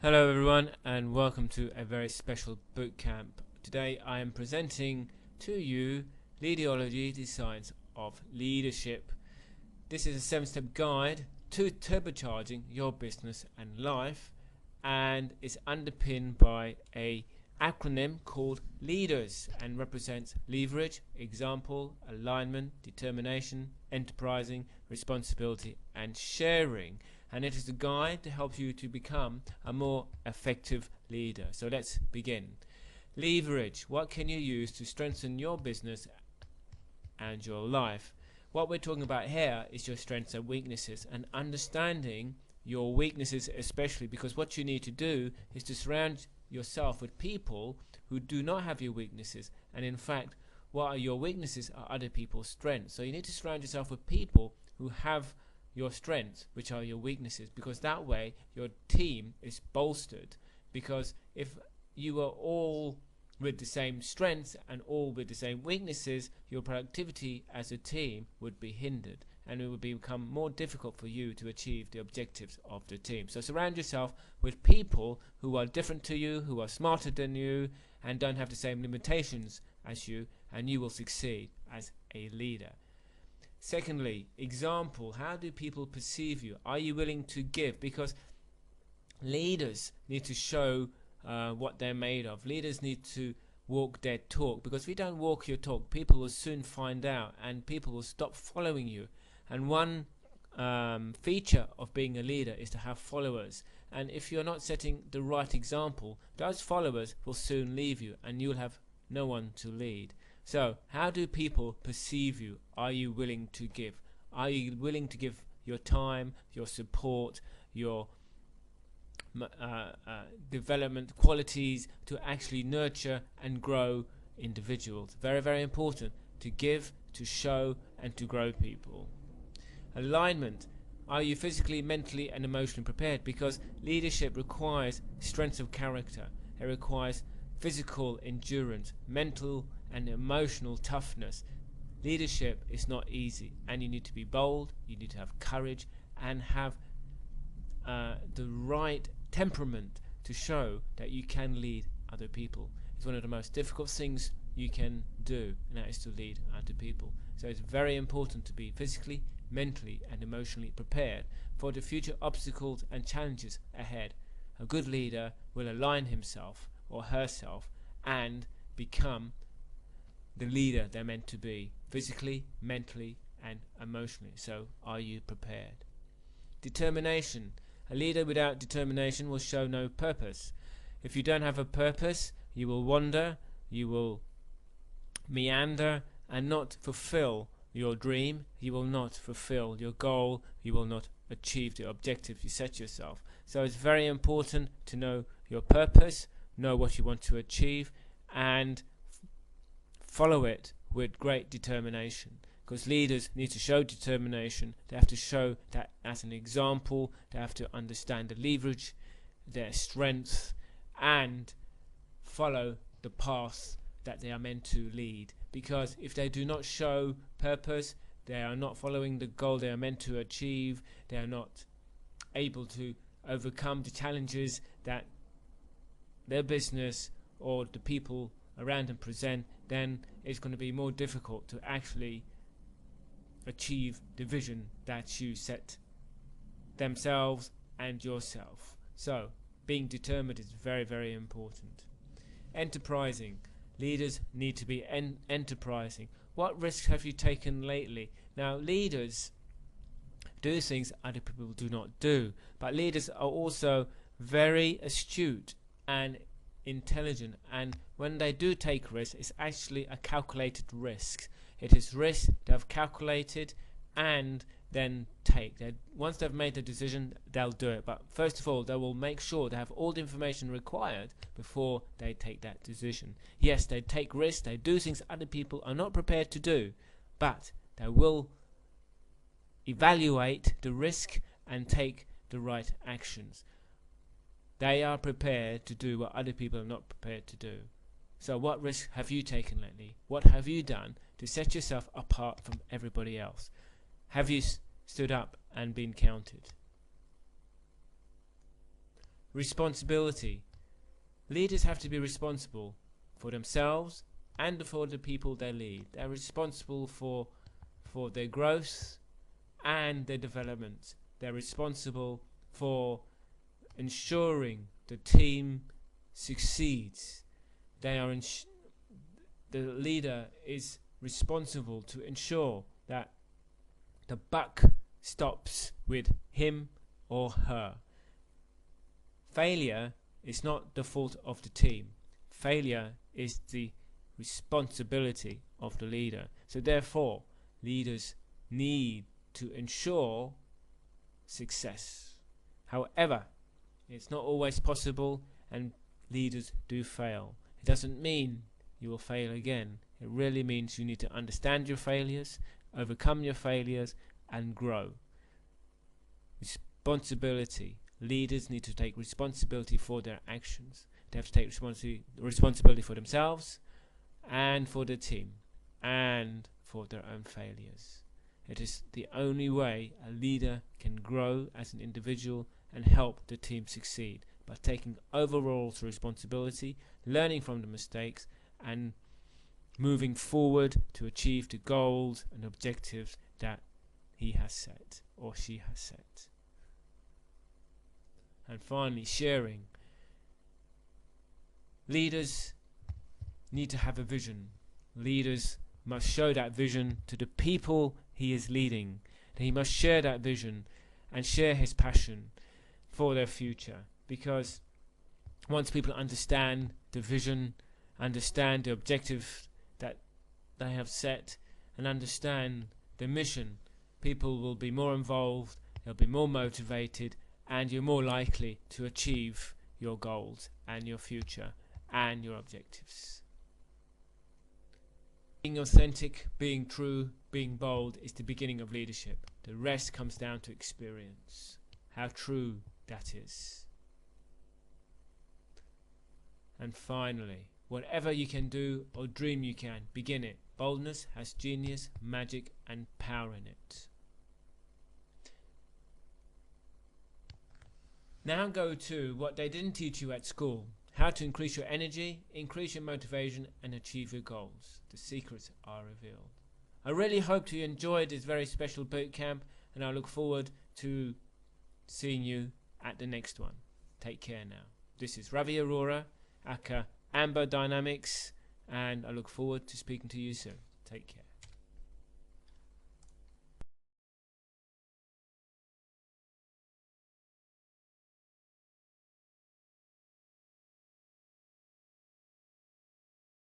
Hello everyone and welcome to a very special boot camp. Today I am presenting to you Leadology, the Science of Leadership. This is a 7-step guide to turbocharging your business and life, and is underpinned by a acronym called LEADERS and represents leverage, example, alignment, determination, enterprising, responsibility and sharing. And it is a guide to help you to become a more effective leader. So let's begin. Leverage. What can you use to strengthen your business and your life? What we're talking about here is your strengths and weaknesses, and understanding your weaknesses, especially because what you need to do is to surround yourself with people who do not have your weaknesses, and in fact what are your weaknesses are other people's strengths. So you need to surround yourself with people who have your strengths, which are your weaknesses, because that way your team is bolstered. Because if you are all with the same strengths and all with the same weaknesses, your productivity as a team would be hindered, and it would become more difficult for you to achieve the objectives of the team. So surround yourself with people who are different to you, who are smarter than you, and don't have the same limitations as you, and you will succeed as a leader. Secondly, example. How do people perceive you? Are you willing to give? Because leaders need to show what they're made of. Leaders need to walk their talk, because if you don't walk your talk, people will soon find out and people will stop following you. And one feature of being a leader is to have followers, and if you're not setting the right example, those followers will soon leave you and you'll have no one to lead. So how do people perceive you? Are you willing to give? Are you willing to give your time, your support, your development qualities to actually nurture and grow individuals? Very, very important to give, to show and to grow people. Alignment. Are you physically, mentally and emotionally prepared? Because leadership requires strength of character. It requires physical endurance, mental and emotional toughness. Leadership is not easy, and you need to be bold, you need to have courage and have the right temperament to show that you can lead other people. It's one of the most difficult things you can do, and that is to lead other people. So it's very important to be physically, mentally and emotionally prepared for the future obstacles and challenges ahead. A good leader will align himself or herself and become the leader they're meant to be, physically, mentally and emotionally. So are you prepared? Determination. A leader without determination will show no purpose. If you don't have a purpose, you will wander, you will meander and not fulfill your dream. You will not fulfill your goal. You will not achieve the objective you set yourself. So it's very important to know your purpose, know what you want to achieve, and follow it with great determination. Because leaders need to show determination. They have to show that as an example. They have to understand the leverage, their strengths, and follow the path that they are meant to lead. Because if they do not show purpose, they are not following the goal they are meant to achieve, they are not able to overcome the challenges that their business or the people around them present, then it's going to be more difficult to actually achieve the vision that you set themselves and yourself. So being determined is very, very important. Enterprising. Leaders need to be enterprising. What risks have you taken lately? Now, leaders do things other people do not do, but leaders are also very astute and intelligent, and when they do take risks, it's actually a calculated risk. It is risks they have calculated and then take. Once they've made the decision, they'll do it, but first of all they will make sure they have all the information required before they take that decision. Yes, they take risks, they do things other people are not prepared to do, but they will evaluate the risk and take the right actions. They are prepared to do what other people are not prepared to do. So what risks have you taken lately? What have you done to set yourself apart from everybody else? Have you stood up and been counted? responsibility. Leaders have to be responsible for themselves and for the people they lead. They're responsible for their growth and their development. They're responsible for ensuring the team succeeds. The leader is responsible to ensure that the buck stops with him or her. Failure is not the fault of the team. Failure is the responsibility of the leader. So therefore, leaders need to ensure success. However, it's not always possible, and leaders do fail. It doesn't mean you will fail again. It really means you need to understand your failures, overcome your failures, and grow. Responsibility. Leaders need to take responsibility for their actions. They have to take responsibility for themselves and for the team and for their own failures. It is the only way a leader can grow as an individual and help the team succeed, by taking overall responsibility, learning from the mistakes, and moving forward to achieve the goals and objectives that he has set or she has set. And finally, sharing. Leaders need to have a vision. Leaders must show that vision to the people he is leading. He must share that vision and share his passion for their future. Because once people understand the vision, understand the objective that they have set, and understand the mission, people will be more involved, they'll be more motivated, and you're more likely to achieve your goals and your future and your objectives. Being authentic, being true, being bold is the beginning of leadership. The rest comes down to experience, how true that is. And finally, whatever you can do or dream you can, begin it. Boldness has genius, magic, and power in it. Now go to what they didn't teach you at school. How to increase your energy, increase your motivation, and achieve your goals. The secrets are revealed. I really hope you enjoyed this very special boot camp, and I look forward to seeing you at the next one. Take care now. This is Ravi Arora, aka Amber Dynamics, and I look forward to speaking to you soon. Take care.